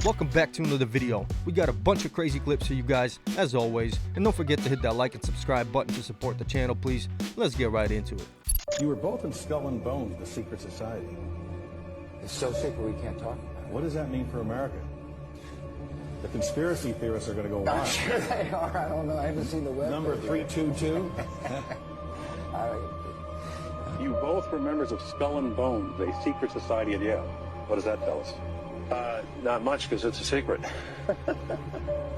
Welcome back to another video. We got a bunch of crazy clips for you guys, as always. And don't forget to hit that like and subscribe button to support the channel, please. Let's get right into it. You were both in Skull and Bones, the secret society. It's so secret we can't talk about it. What does that mean for America? The conspiracy theorists are going to go wild. I'm sure they are. I don't know. I haven't seen the web. Number 322. You both were members of Skull and Bones, a secret society at Yale. What does that tell us? Not much, because it's a secret.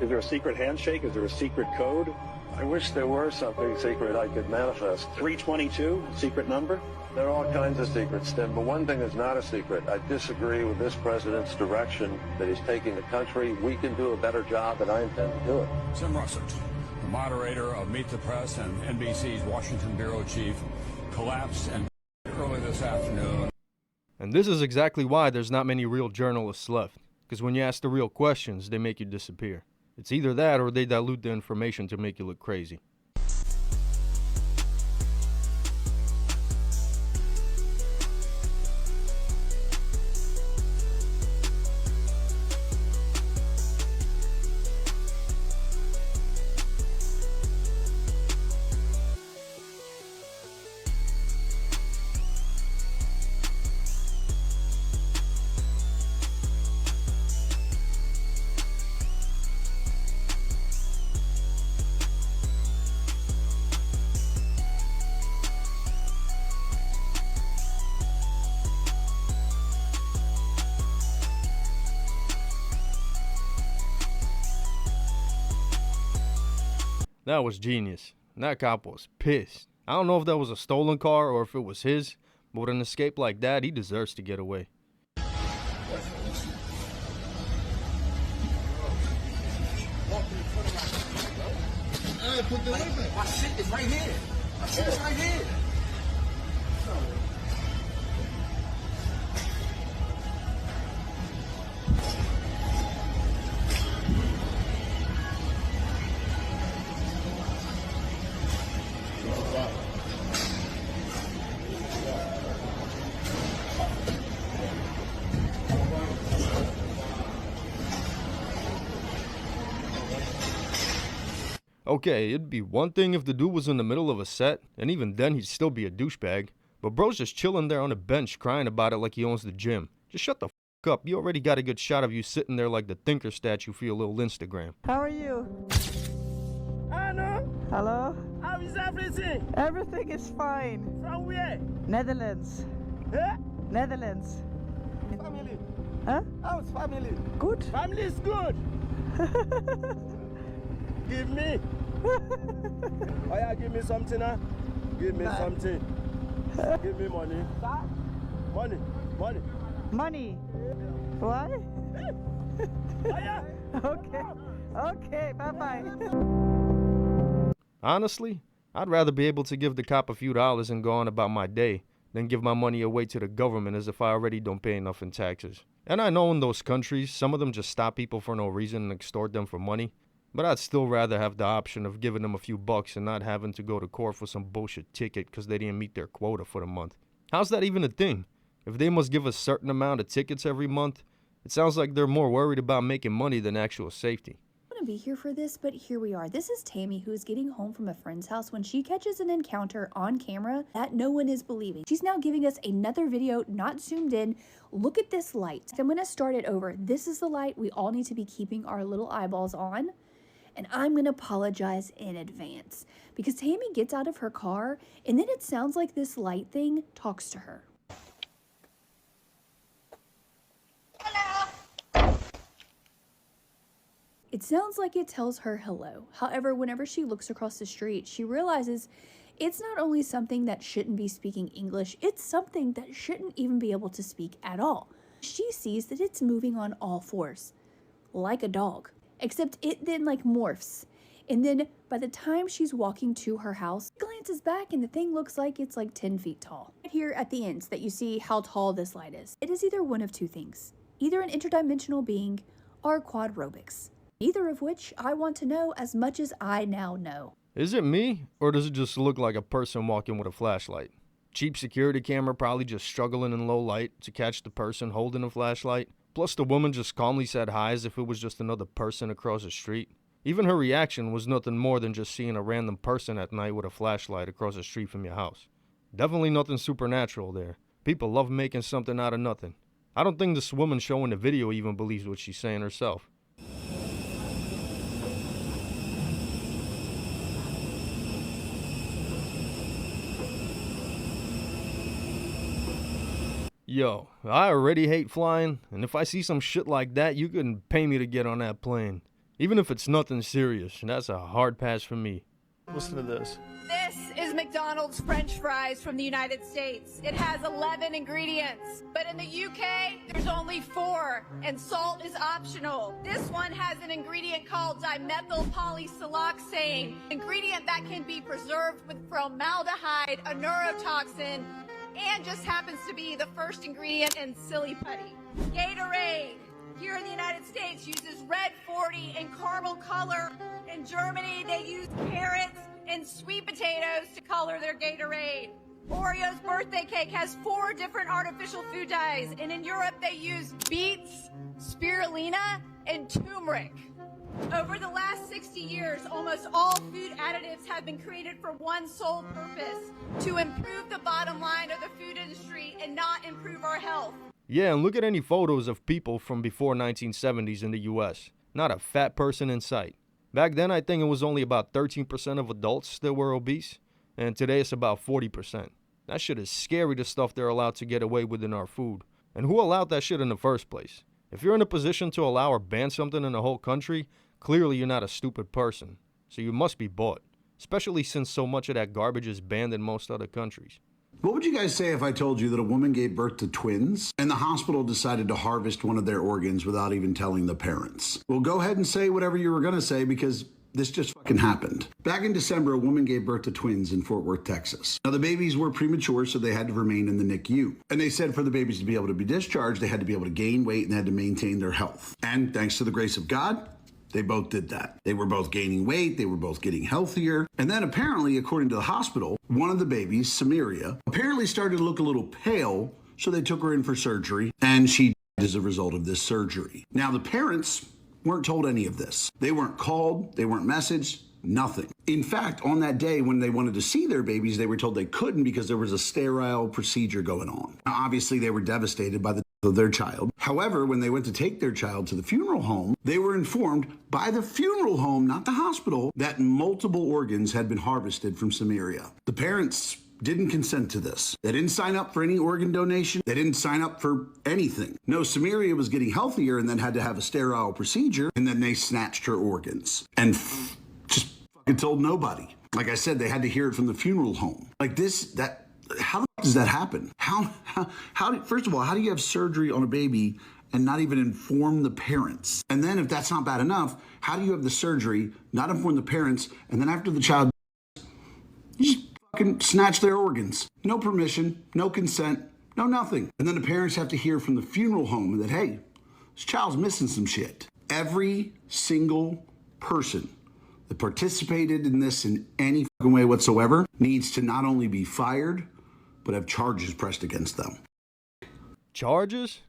Is there a secret handshake? Is there a secret code? I wish there were something secret I could manifest. 322, secret number? There are all kinds of secrets, Tim, but one thing is not a secret. I disagree with this president's direction that he's taking the country. We can do a better job, and I intend to do it. Tim Russert, the moderator of Meet the Press and NBC's Washington bureau chief, collapsed and early this afternoon. And this is exactly why there's not many real journalists left. Because when you ask the real questions, they make you disappear. It's either that or they dilute the information to make you look crazy. That was genius. That cop was pissed. I don't know if that was a stolen car or if it was his, but with an escape like that, he deserves to get away. My shit is right here. My shit is right here. Okay, it'd be one thing if the dude was in the middle of a set, and even then he'd still be a douchebag. But bro's just chilling there on a bench crying about it like he owns the gym. Just shut the f*** up. You already got a good shot of you sitting there like the Thinker statue for your little Instagram. How are you? Hello? Hello? How is everything? Everything is fine. From where? Netherlands. Huh? Netherlands. Family. Huh? How's family? Good. Family is good. Give me. Oh yeah, give me something, huh? Give me something. Give me money. Money. Money. Money. Why? Oh yeah. Okay. Okay, bye-bye. Honestly, I'd rather be able to give the cop a few dollars and go on about my day than give my money away to the government as if I already don't pay enough in taxes. And I know in those countries, some of them just stop people for no reason and extort them for money. But I'd still rather have the option of giving them a few bucks and not having to go to court for some bullshit ticket because they didn't meet their quota for the month. How's that even a thing? If they must give a certain amount of tickets every month, it sounds like they're more worried about making money than actual safety. I wouldn't be here for this, but here we are. This is Tammy, who is getting home from a friend's house when she catches an encounter on camera that no one is believing. She's now giving us another video, not zoomed in. Look at this light. I'm going to start it over. This is the light we all need to be keeping our little eyeballs on. And I'm going to apologize in advance because Tammy gets out of her car and then it sounds like this light thing talks to her. Hello. It sounds like it tells her hello. However, whenever she looks across the street, she realizes it's not only something that shouldn't be speaking English, it's something that shouldn't even be able to speak at all. She sees that it's moving on all fours, like a dog. Except it then like morphs. And then by the time she's walking to her house, she glances back and the thing looks like it's like 10 feet tall. Right here at the ends that you see how tall this light is. It is either one of two things. Either an interdimensional being or quadrobics. Neither of which I want to know as much as I now know. Is it me, or does it just look like a person walking with a flashlight? Cheap security camera probably just struggling in low light to catch the person holding a flashlight. Plus, the woman just calmly said hi as if it was just another person across the street. Even her reaction was nothing more than just seeing a random person at night with a flashlight across the street from your house. Definitely nothing supernatural there. People love making something out of nothing. I don't think this woman showing the video even believes what she's saying herself. Yo, I already hate flying, and if I see some shit like that, you can pay me to get on that plane. Even if it's nothing serious, that's a hard pass for me. Listen to this. This is McDonald's French fries from the United States. It has 11 ingredients, but in the UK, there's only 4, and salt is optional. This one has an ingredient called dimethylpolysiloxane, ingredient that can be preserved with formaldehyde, a neurotoxin, and just happens to be the first ingredient in silly putty. Gatorade, here in the United States, uses red 40 and caramel color. In Germany, they use carrots and sweet potatoes to color their Gatorade. Oreo's birthday cake has 4 different artificial food dyes, and in Europe, they use beets, spirulina, and turmeric. Over the last 60 years, almost all food additives have been created for one sole purpose: to improve the bottom line of the food industry and not improve our health. Yeah, and look at any photos of people from before 1970s in the US. Not a fat person in sight. Back then, I think it was only about 13% of adults that were obese, and today it's about 40%. That shit is scary, the stuff they're allowed to get away with in our food. And who allowed that shit in the first place? If you're in a position to allow or ban something in the whole country, clearly you're not a stupid person. So you must be bought, especially since so much of that garbage is banned in most other countries. What would you guys say if I told you that a woman gave birth to twins and the hospital decided to harvest one of their organs without even telling the parents? Well, go ahead and say whatever you were going to say, because this just fucking happened. Back in December, a woman gave birth to twins in Fort Worth, Texas. Now, the babies were premature, so they had to remain in the NICU. And they said for the babies to be able to be discharged, they had to be able to gain weight and they had to maintain their health. And thanks to the grace of God, they both did that. They were both gaining weight. They were both getting healthier. And then apparently, according to the hospital, one of the babies, Samaria, apparently started to look a little pale. So they took her in for surgery, and she died as a result of this surgery. Now, the parents weren't told any of this. They weren't called. They weren't messaged. Nothing. In fact, on that day when they wanted to see their babies, they were told they couldn't because there was a sterile procedure going on. Now, obviously, they were devastated by the death of their child. However, when they went to take their child to the funeral home, they were informed by the funeral home, not the hospital, that multiple organs had been harvested from Samaria. The parents didn't consent to this. They didn't sign up for any organ donation. They didn't sign up for anything. No, Samaria was getting healthier and then had to have a sterile procedure, and then they snatched her organs and just fucking told nobody. Like I said, they had to hear it from the funeral home. Like this, how the fuck does that happen? First of all, how do you have surgery on a baby and not even inform the parents? And then if that's not bad enough, how do you have the surgery, not inform the parents, and then after the child, you just fucking snatch their organs? No permission, no consent, no nothing. And then the parents have to hear from the funeral home that, hey, this child's missing some shit. Every single person that participated in this in any fucking way whatsoever needs to not only be fired, but have charges pressed against them. Charges?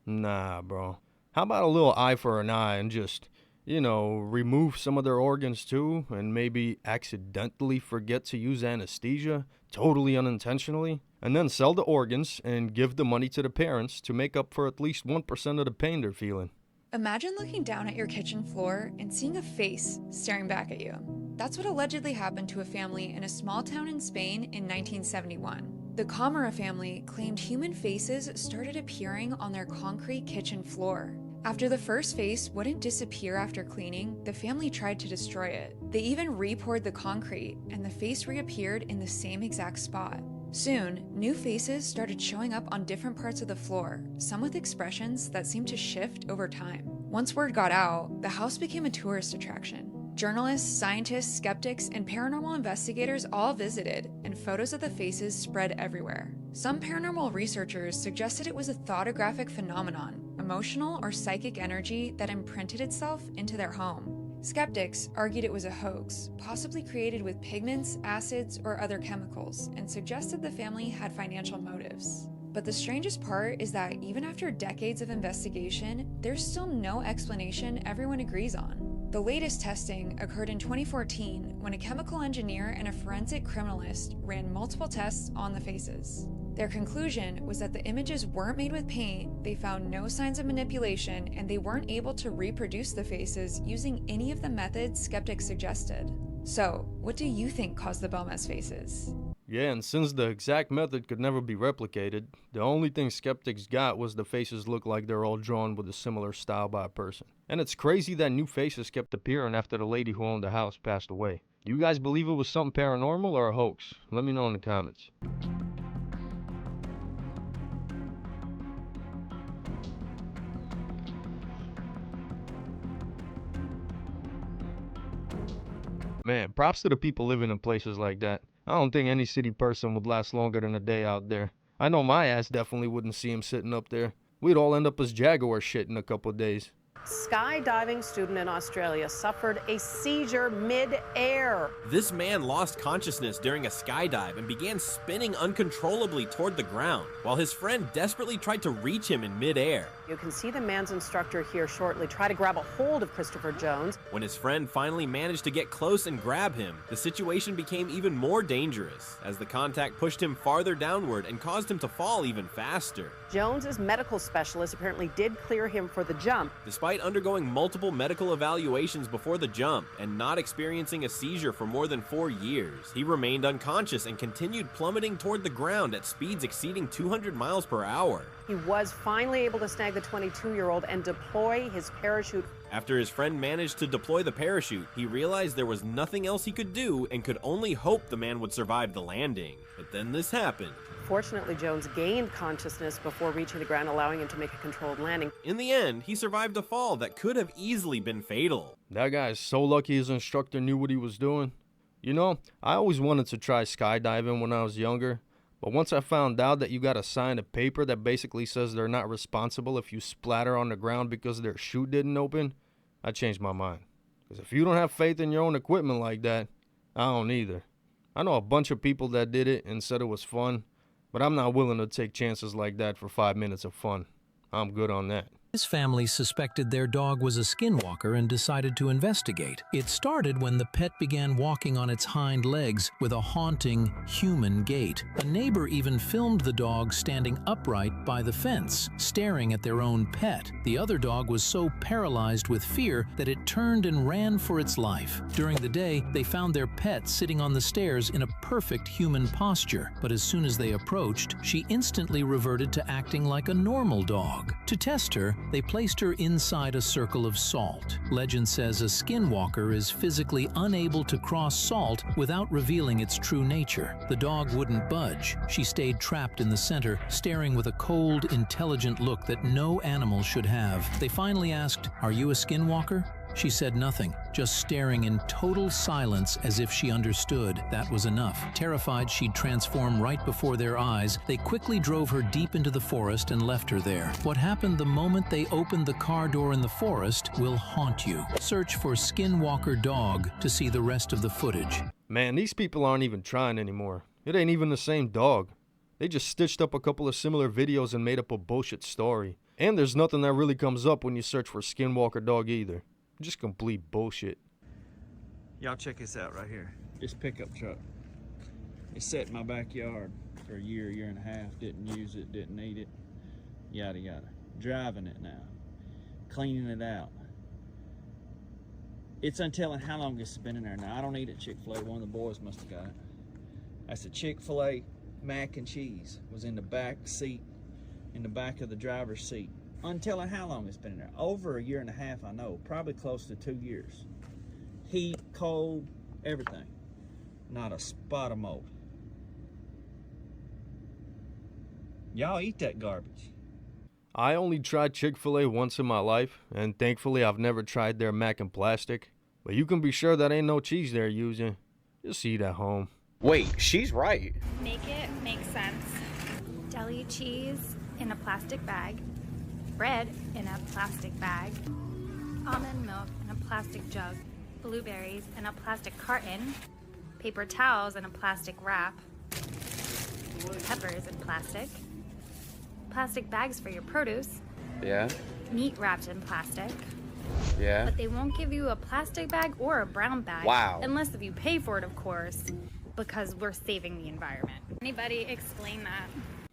Nah, bro. How about a little eye for an eye and just, remove some of their organs too, and maybe accidentally forget to use anesthesia, totally unintentionally, and then sell the organs and give the money to the parents to make up for at least 1% of the pain they're feeling. Imagine looking down at your kitchen floor and seeing a face staring back at you. That's what allegedly happened to a family in a small town in Spain in 1971. The Camara family claimed human faces started appearing on their concrete kitchen floor. After the first face wouldn't disappear after cleaning, the family tried to destroy it. They even re-poured the concrete, and the face reappeared in the same exact spot. Soon, new faces started showing up on different parts of the floor, some with expressions that seemed to shift over time. Once word got out, the house became a tourist attraction. Journalists, scientists, skeptics, and paranormal investigators all visited, and photos of the faces spread everywhere. Some paranormal researchers suggested it was a thoughtographic phenomenon, emotional or psychic energy that imprinted itself into their home. Skeptics argued it was a hoax, possibly created with pigments, acids, or other chemicals, and suggested the family had financial motives. But the strangest part is that even after decades of investigation, there's still no explanation everyone agrees on. The latest testing occurred in 2014 when a chemical engineer and a forensic criminalist ran multiple tests on the faces. Their conclusion was that the images weren't made with paint, they found no signs of manipulation, and they weren't able to reproduce the faces using any of the methods skeptics suggested. So, what do you think caused the Belmez faces? Yeah, and since the exact method could never be replicated, the only thing skeptics got was the faces looked like they're all drawn with a similar style by a person. And it's crazy that new faces kept appearing after the lady who owned the house passed away. Do you guys believe it was something paranormal or a hoax? Let me know in the comments. Man, props to the people living in places like that. I don't think any city person would last longer than a day out there. I know my ass definitely wouldn't see him sitting up there. We'd all end up as Jaguar shit in a couple of days. Skydiving student in Australia suffered a seizure mid-air. This man lost consciousness during a skydive and began spinning uncontrollably toward the ground, while his friend desperately tried to reach him in mid-air. You can see the man's instructor here shortly try to grab a hold of Christopher Jones. When his friend finally managed to get close and grab him, the situation became even more dangerous, as the contact pushed him farther downward and caused him to fall even faster. Jones's medical specialist apparently did clear him for the jump. Despite undergoing multiple medical evaluations before the jump and not experiencing a seizure for more than 4 years, he remained unconscious and continued plummeting toward the ground at speeds exceeding 200 miles per hour. He was finally able to snag the 22-year-old and deploy his parachute. After his friend managed to deploy the parachute, he realized there was nothing else he could do and could only hope the man would survive the landing. But then this happened. Fortunately, Jones gained consciousness before reaching the ground, allowing him to make a controlled landing. In the end, he survived a fall that could have easily been fatal. That guy is so lucky his instructor knew what he was doing. You know, I always wanted to try skydiving when I was younger, but once I found out that you gotta sign a paper that basically says they're not responsible if you splatter on the ground because their chute didn't open, I changed my mind. Because if you don't have faith in your own equipment like that, I don't either. I know a bunch of people that did it and said it was fun, but I'm not willing to take chances like that for 5 minutes of fun. I'm good on that. His family suspected their dog was a skinwalker and decided to investigate. It started when the pet began walking on its hind legs with a haunting, human gait. A neighbor even filmed the dog standing upright by the fence, staring at their own pet. The other dog was so paralyzed with fear that it turned and ran for its life. During the day, they found their pet sitting on the stairs in a perfect human posture, but as soon as they approached, she instantly reverted to acting like a normal dog. To test her, they placed her inside a circle of salt. Legend says a skinwalker is physically unable to cross salt without revealing its true nature. The dog wouldn't budge. She stayed trapped in the center, staring with a cold, intelligent look that no animal should have. They finally asked, "Are you a skinwalker?" She said nothing, just staring in total silence as if she understood that was enough. Terrified she'd transform right before their eyes, they quickly drove her deep into the forest and left her there. What happened the moment they opened the car door in the forest will haunt you. Search for Skinwalker Dog to see the rest of the footage. Man, these people aren't even trying anymore. It ain't even the same dog. They just stitched up a couple of similar videos and made up a bullshit story. And there's nothing that really comes up when you search for Skinwalker Dog either. Just complete bullshit. Y'all check this out right here. This pickup truck. It sat in my backyard for a year and a half. Didn't use it, didn't need it. Yada yada. Driving it now. Cleaning it out. It's untelling how long it's been in there now. I don't eat at Chick-fil-A. One of the boys must have got it. That's a Chick-fil-A mac and cheese. Was in the back seat, in the back of the driver's seat. Untelling how long it's been in there. Over a year and a half, I know. Probably close to 2 years. Heat, cold, everything. Not a spot of mold. Y'all eat that garbage. I only tried Chick-fil-A once in my life, and thankfully I've never tried their mac and plastic. But you can be sure that ain't no cheese they're using. Just eat at home. Wait, she's right. Make it make sense. Deli cheese in a plastic bag. Bread in a plastic bag, almond milk in a plastic jug, blueberries in a plastic carton, paper towels in a plastic wrap, peppers in plastic, plastic bags for your produce. Yeah? Meat wrapped in plastic. Yeah? But they won't give you a plastic bag or a brown bag. Wow. Unless if you pay for it, of course, because we're saving the environment. Anybody explain that?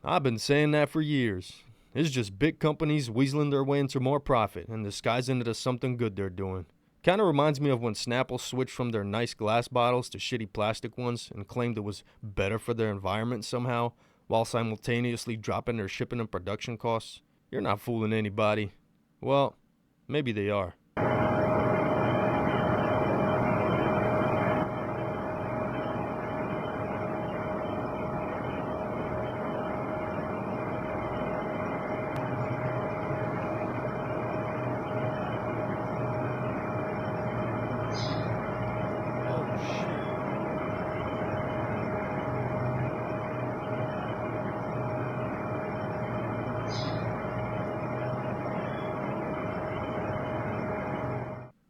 I've been saying that for years. It's just big companies weaseling their way into more profit and disguising it as something good they're doing. Kinda reminds me of when Snapple switched from their nice glass bottles to shitty plastic ones and claimed it was better for their environment somehow, while simultaneously dropping their shipping and production costs. You're not fooling anybody. Well, maybe they are.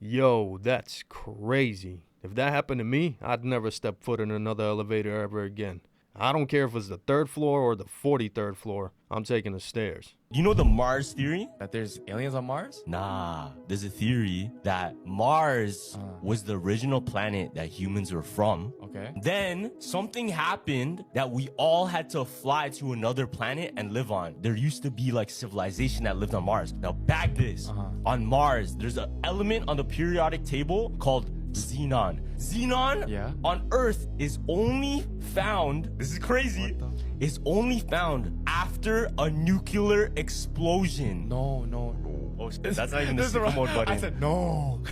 Yo, that's crazy. If that happened to me, I'd never step foot in another elevator ever again. I don't care if it's the 3rd floor or the 43rd floor. I'm taking the stairs. You know the Mars theory? That there's aliens on Mars? Nah, there's a theory that Mars was the original planet that humans were from. Okay. Then something happened that we all had to fly to another planet and live on. There used to be like civilization that lived on Mars. Now bag this. On Mars, there's an element on the periodic table called xenon. Xenon on Earth is only found, this is crazy, is only found after a nuclear explosion. No. Oh shit, that's not even the super mode button. I said no.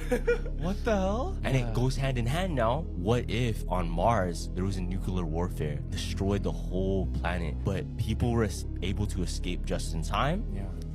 What the hell? And it goes hand in hand now. What if on Mars there was a nuclear warfare, destroyed the whole planet, but people were able to escape just in time,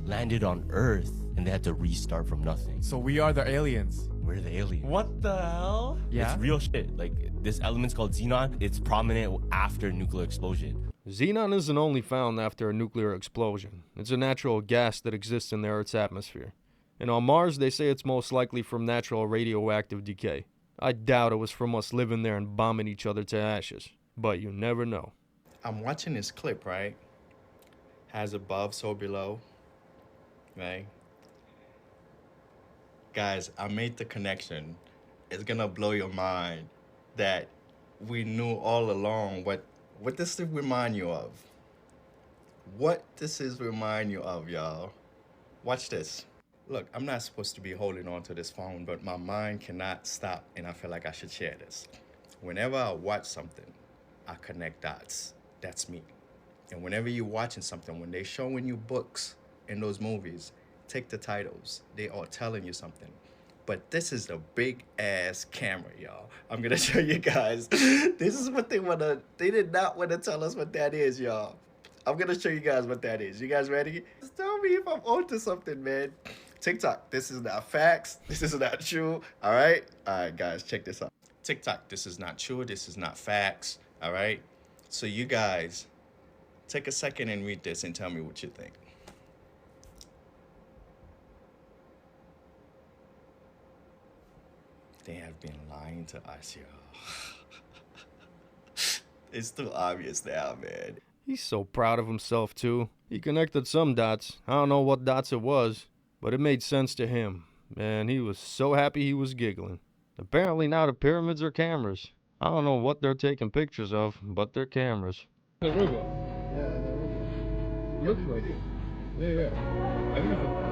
landed on Earth, and they had to restart from nothing. So we are the aliens. We're the aliens. What the hell? Yeah. It's real shit. Like, this element's called xenon. It's prominent after nuclear explosion. Xenon isn't only found after a nuclear explosion. It's a natural gas that exists in the Earth's atmosphere. And on Mars, they say it's most likely from natural radioactive decay. I doubt it was from us living there and bombing each other to ashes. But you never know. I'm watching this clip, right? As above, so below. Right? Guys, I made the connection. It's gonna blow your mind that we knew all along what this remind you of. What this is remind you of, y'all. Watch this. Look, I'm not supposed to be holding on to this phone, but my mind cannot stop, and I feel like I should share this. Whenever I watch something, I connect dots. That's me. And whenever you're watching something, when they showing you books in those movies, take the titles. They are telling you something. But this is a big ass camera, y'all. I'm gonna show you guys. This is what they did not want to tell us what that is, y'all. I'm gonna show you guys what that is. You guys ready? Just tell me if I'm onto something, man. TikTok, this is not facts. This is not true, all right? All right, guys, check this out. TikTok, this is not true. This is not facts, all right? So you guys, take a second and read this and tell me what you think. They have been lying to us, y'all. It's too obvious now, man. He's so proud of himself, too. He connected some dots. I don't know what dots it was, but it made sense to him. Man, he was so happy he was giggling. Apparently now the pyramids are cameras. I don't know what they're taking pictures of, but they're cameras. The robot. Yeah, the robot. Looks like it. Yeah. I think it's a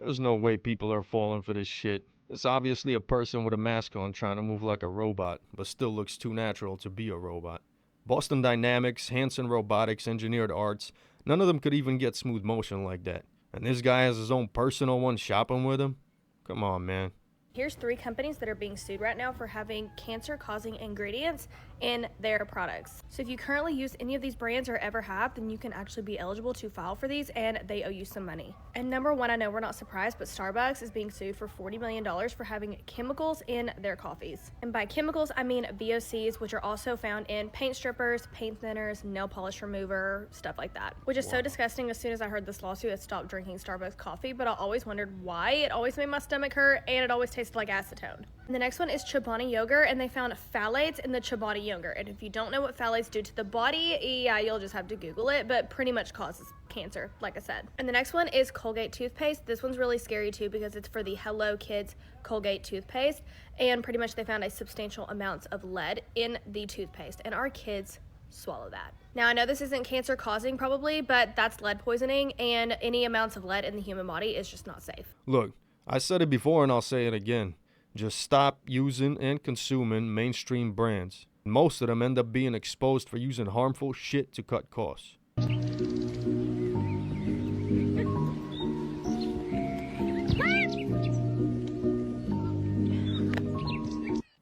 There's no way people are falling for this shit. It's obviously a person with a mask on trying to move like a robot, but still looks too natural to be a robot. Boston Dynamics, Hanson Robotics, Engineered Arts, none of them could even get smooth motion like that. And this guy has his own personal one shopping with him? Come on, man. Here's 3 companies that are being sued right now for having cancer-causing ingredients in their products. So if you currently use any of these brands or ever have, then you can actually be eligible to file for these and they owe you some money. And number one, I know we're not surprised, but Starbucks is being sued for $40 million for having chemicals in their coffees. And by chemicals, I mean VOCs, which are also found in paint strippers, paint thinners, nail polish remover, stuff like that. Which is so disgusting. As soon as I heard this lawsuit, I stopped drinking Starbucks coffee, but I always wondered why. It always made my stomach hurt and it always tasted like acetone. And the next one is Chobani yogurt, and they found phthalates in the Chobani yogurt. And if you don't know what phthalates do to the body, yeah, you'll just have to Google it, but pretty much causes cancer, like I said. And the next one is Colgate toothpaste. This one's really scary too because it's for the Hello Kids Colgate toothpaste, and pretty much they found a substantial amounts of lead in the toothpaste, and our kids swallow that. Now I know this isn't cancer causing probably, but that's lead poisoning, and any amounts of lead in the human body is just not safe. Look, I said it before and I'll say it again. Just stop using and consuming mainstream brands. Most of them end up being exposed for using harmful shit to cut costs.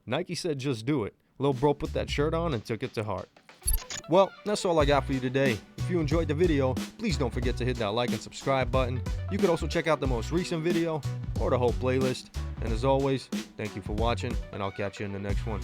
Nike said just do it. Lil bro put that shirt on and took it to heart. Well, that's all I got for you today. If you enjoyed the video, please don't forget to hit that like and subscribe button. You could also check out the most recent video or the whole playlist. And as always, thank you for watching, and I'll catch you in the next one.